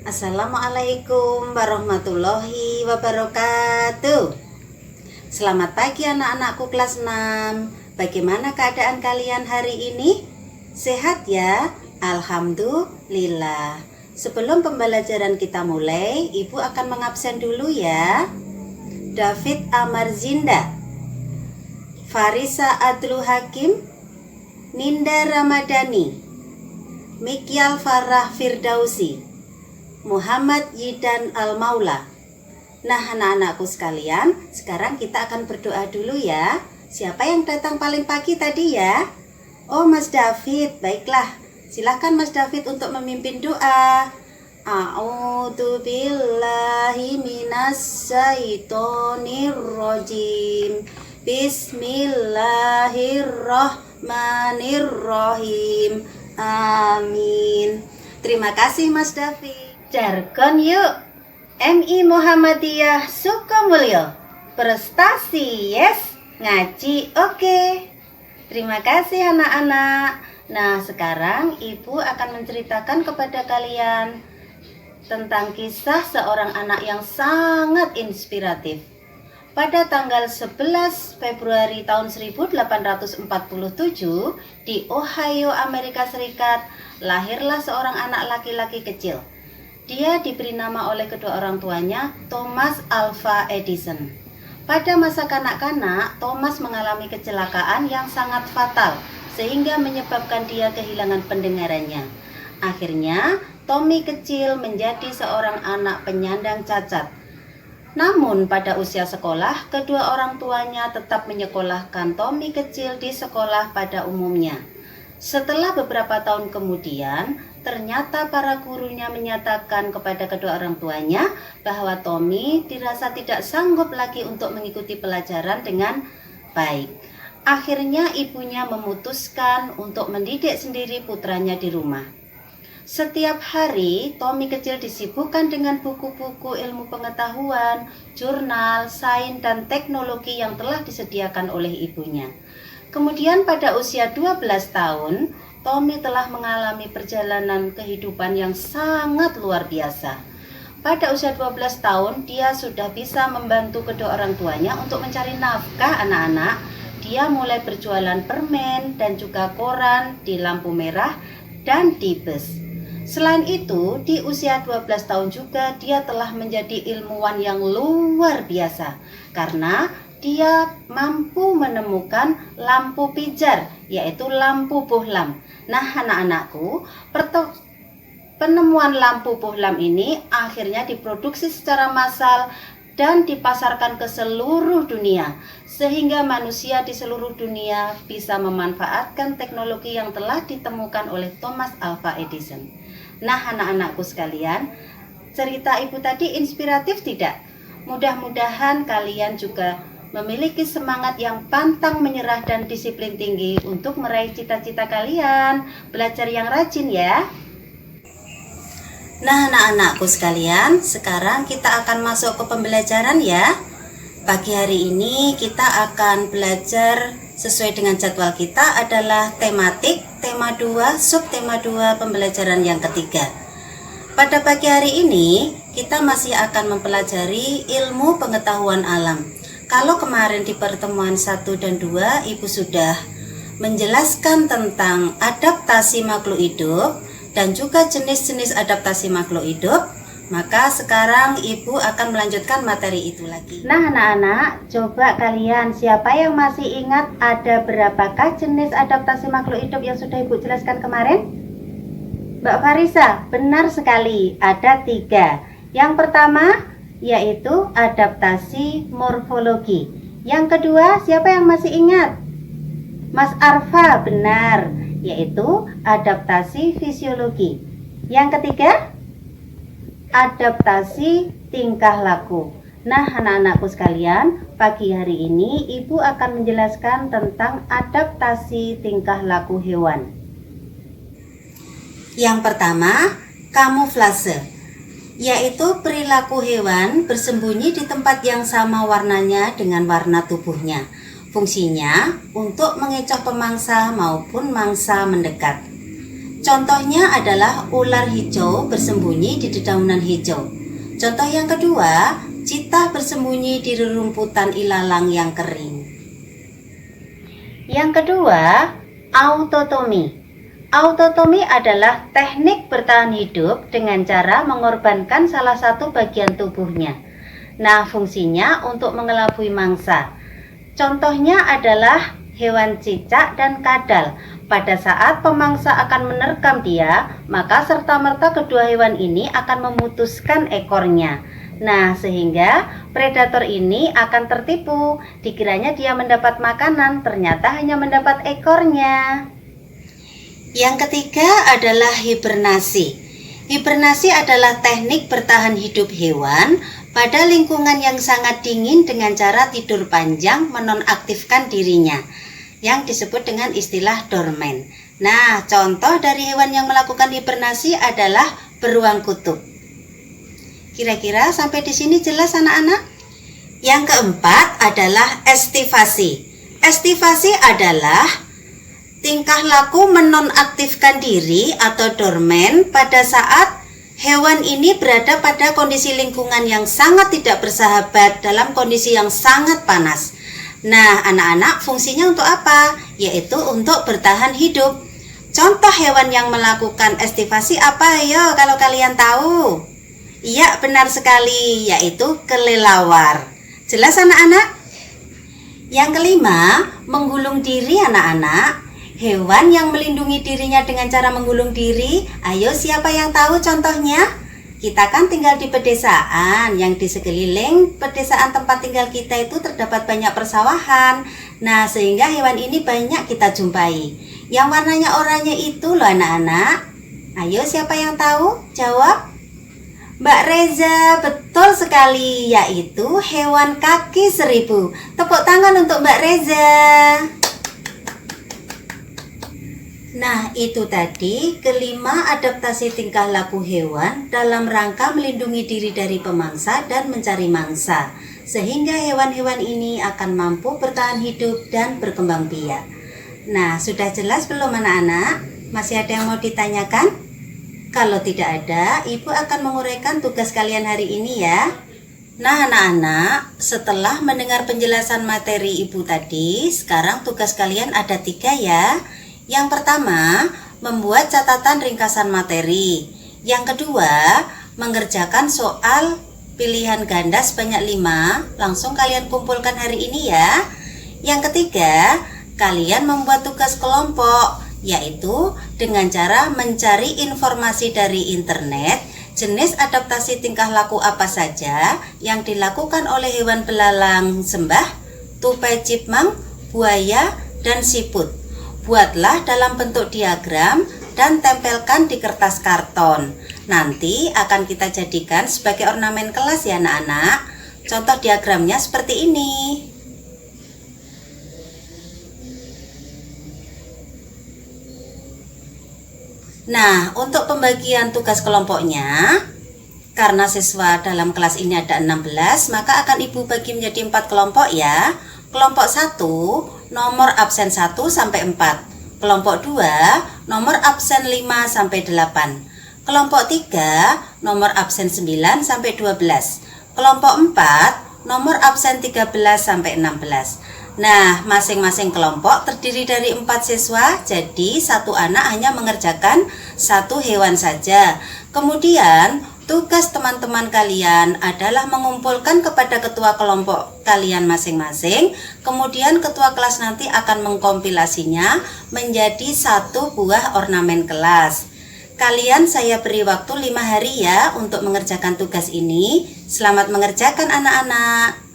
Assalamualaikum warahmatullahi wabarakatuh. Selamat pagi anak-anakku kelas 6. Bagaimana keadaan kalian hari ini? Sehat ya? Alhamdulillah. Sebelum pembelajaran kita mulai, Ibu akan mengabsen dulu ya. David Amarzinda, Farisa Adlu Hakim, Ninda Ramadhani, Mikyal Farah Firdausi, Muhammad Yidan Al-Maula. Nah anak-anakku sekalian, sekarang kita akan berdoa dulu ya. Siapa yang datang paling pagi tadi ya? Oh, Mas David, baiklah. Silakan Mas David untuk memimpin doa. A'udzu billahi minas syaitonir rajim. Bismillahirrahmanirrahim. Amin. Terima kasih Mas David. Jargon yuk. MI Muhammadiyah Sukamulyo. Prestasi yes, ngaji oke. Terima kasih anak-anak. Nah, sekarang Ibu akan menceritakan kepada kalian tentang kisah seorang anak yang sangat inspiratif. Pada tanggal 11 Februari tahun 1847 di Ohio, Amerika Serikat, lahirlah seorang anak laki-laki kecil. Dia diberi nama oleh kedua orang tuanya Thomas Alva Edison. Pada masa kanak-kanak, Thomas mengalami kecelakaan yang sangat fatal sehingga menyebabkan dia kehilangan pendengarannya. Akhirnya, Tommy kecil menjadi seorang anak penyandang cacat. Namun pada usia sekolah, kedua orang tuanya tetap menyekolahkan Tommy kecil di sekolah pada umumnya. Setelah beberapa tahun kemudian, ternyata para gurunya menyatakan kepada kedua orang tuanya bahwa Tommy dirasa tidak sanggup lagi untuk mengikuti pelajaran dengan baik. Akhirnya ibunya memutuskan untuk mendidik sendiri putranya di rumah. Setiap hari, Tommy kecil disibukkan dengan buku-buku ilmu pengetahuan, jurnal, sains, dan teknologi yang telah disediakan oleh ibunya. Kemudian pada usia 12 tahun, Tommy telah mengalami perjalanan kehidupan yang sangat luar biasa. Pada usia 12 tahun, dia sudah bisa membantu kedua orang tuanya untuk mencari nafkah anak-anak. Dia mulai berjualan permen dan juga koran di lampu merah dan di bus. Selain itu, di usia 12 tahun juga dia telah menjadi ilmuwan yang luar biasa karena dia mampu menemukan lampu pijar, yaitu lampu bohlam. Nah anak-anakku, penemuan lampu bohlam ini akhirnya diproduksi secara massal dan dipasarkan ke seluruh dunia, sehingga manusia di seluruh dunia bisa memanfaatkan teknologi yang telah ditemukan oleh Thomas Alva Edison. Nah anak-anakku sekalian, cerita ibu tadi inspiratif tidak? Mudah-mudahan kalian juga memiliki semangat yang pantang menyerah dan disiplin tinggi untuk meraih cita-cita kalian. Belajar yang rajin ya. Nah anak-anakku sekalian, sekarang kita akan masuk ke pembelajaran ya. Pagi hari ini kita akan belajar sesuai dengan jadwal kita adalah tematik, tema 2, subtema 2 pembelajaran yang ketiga. Pada pagi hari ini kita masih akan mempelajari ilmu pengetahuan alam. Kalau kemarin di pertemuan 1 dan 2 Ibu sudah menjelaskan tentang adaptasi makhluk hidup dan juga jenis-jenis adaptasi makhluk hidup, maka sekarang Ibu akan melanjutkan materi itu lagi. Nah anak-anak, coba kalian siapa yang masih ingat ada berapakah jenis adaptasi makhluk hidup yang sudah Ibu jelaskan kemarin? Mbak Farisa, benar sekali, ada 3. Yang pertama yaitu adaptasi morfologi. Yang kedua, siapa yang masih ingat? Mas Arfa, benar, yaitu adaptasi fisiologi. Yang ketiga, adaptasi tingkah laku. Nah anak-anakku sekalian, pagi hari ini Ibu akan menjelaskan tentang adaptasi tingkah laku hewan. Yang pertama, kamuflase, yaitu perilaku hewan bersembunyi di tempat yang sama warnanya dengan warna tubuhnya. Fungsinya untuk mengecoh pemangsa maupun mangsa mendekat. Contohnya adalah ular hijau bersembunyi di dedaunan hijau. Contoh yang kedua, citah bersembunyi di rerumputan ilalang yang kering. Yang kedua, autotomi. Autotomi adalah teknik bertahan hidup dengan cara mengorbankan salah satu bagian tubuhnya. Nah, fungsinya untuk mengelabui mangsa. Contohnya adalah hewan cicak dan kadal. Pada saat pemangsa akan menerkam dia, maka serta-merta kedua hewan ini akan memutuskan ekornya. Nah, sehingga predator ini akan tertipu. Dikiranya dia mendapat makanan, ternyata hanya mendapat ekornya. Yang ketiga adalah hibernasi. Hibernasi adalah teknik bertahan hidup hewan pada lingkungan yang sangat dingin dengan cara tidur panjang menonaktifkan dirinya, yang disebut dengan istilah dormen. Nah, contoh dari hewan yang melakukan hibernasi adalah beruang kutub. Kira-kira sampai di sini jelas anak-anak? Yang keempat adalah estivasi. Estivasi adalah tingkah laku menonaktifkan diri atau dormen pada saat hewan ini berada pada kondisi lingkungan yang sangat tidak bersahabat dalam kondisi yang sangat panas. Nah, anak-anak, fungsinya untuk apa? Yaitu untuk bertahan hidup. Contoh hewan yang melakukan estivasi apa ayo kalau kalian tahu? Iya, benar sekali, yaitu kelelawar. Jelas anak-anak? Yang kelima, menggulung diri anak-anak. Hewan yang melindungi dirinya dengan cara menggulung diri. Ayo, siapa yang tahu contohnya? Kita kan tinggal di pedesaan, yang di sekeliling pedesaan tempat tinggal kita itu terdapat banyak persawahan. Nah, sehingga hewan ini banyak kita jumpai. Yang warnanya oranye itu loh anak-anak. Ayo, siapa yang tahu? Jawab. Mbak Reza, betul sekali, yaitu hewan kaki seribu. Tepuk tangan untuk Mbak Reza. Nah, itu tadi kelima adaptasi tingkah laku hewan dalam rangka melindungi diri dari pemangsa dan mencari mangsa, sehingga hewan-hewan ini akan mampu bertahan hidup dan berkembang biak. Nah, sudah jelas belum anak-anak? Masih ada yang mau ditanyakan? Kalau tidak ada, Ibu akan menguraikan tugas kalian hari ini ya. Nah anak-anak, setelah mendengar penjelasan materi Ibu tadi, sekarang tugas kalian ada 3 ya. Yang pertama, membuat catatan ringkasan materi. Yang kedua, mengerjakan soal pilihan ganda sebanyak 5. Langsung kalian kumpulkan hari ini ya. Yang ketiga, kalian membuat tugas kelompok, yaitu dengan cara mencari informasi dari internet, jenis adaptasi tingkah laku apa saja yang dilakukan oleh hewan belalang sembah, tupai cipmang, buaya, dan siput. Buatlah dalam bentuk diagram dan tempelkan di kertas karton. Nanti akan kita jadikan sebagai ornamen kelas ya anak-anak. Contoh diagramnya seperti ini. Nah, untuk pembagian tugas kelompoknya, karena siswa dalam kelas ini ada 16, maka akan Ibu bagi menjadi 4 kelompok ya. Kelompok 1, nomor absen 1 sampai 4. Kelompok 2, nomor absen 5 sampai 8. Kelompok 3, nomor absen 9 sampai 12. Kelompok 4, nomor absen 13 sampai 16. Nah, masing-masing kelompok terdiri dari 4 siswa, jadi satu anak hanya mengerjakan 1 hewan saja. Kemudian, tugas teman-teman kalian adalah mengumpulkan kepada ketua kelompok kalian masing-masing. Kemudian ketua kelas nanti akan mengkompilasinya menjadi 1 buah ornamen kelas. Kalian saya beri waktu 5 hari ya untuk mengerjakan tugas ini. Selamat mengerjakan anak-anak.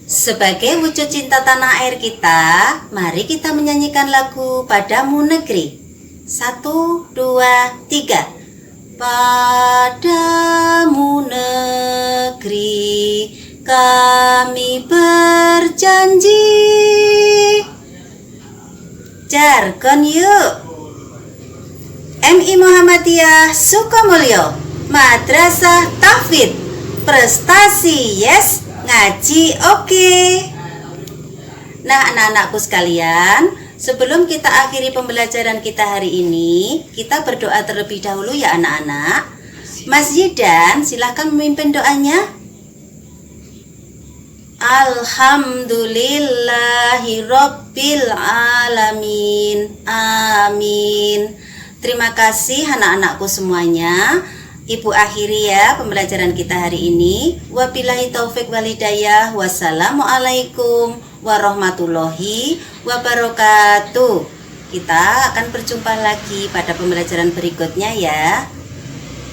Sebagai wujud cinta tanah air kita, mari kita menyanyikan lagu Padamu Negeri. 1, 2, 3. Padamu negeri kami berjanji. Jargon yuk. MI Muhammadiyah Sukamulyo, Madrasah Tahfidz, prestasi yes, ngaji oke. Nah anak-anakku sekalian, Sebelum kita akhiri pembelajaran kita hari ini, kita berdoa terlebih dahulu ya anak-anak. Mas Zidan, silahkan memimpin doanya. Alhamdulillahirabbil alamin. Amin. Terima kasih anak-anakku semuanya. Ibu akhiri ya pembelajaran kita hari ini. Wabillahi taufik walhidayah. Wassalamualaikum warahmatullahi wabarakatuh. Kita akan berjumpa lagi pada pembelajaran berikutnya ya.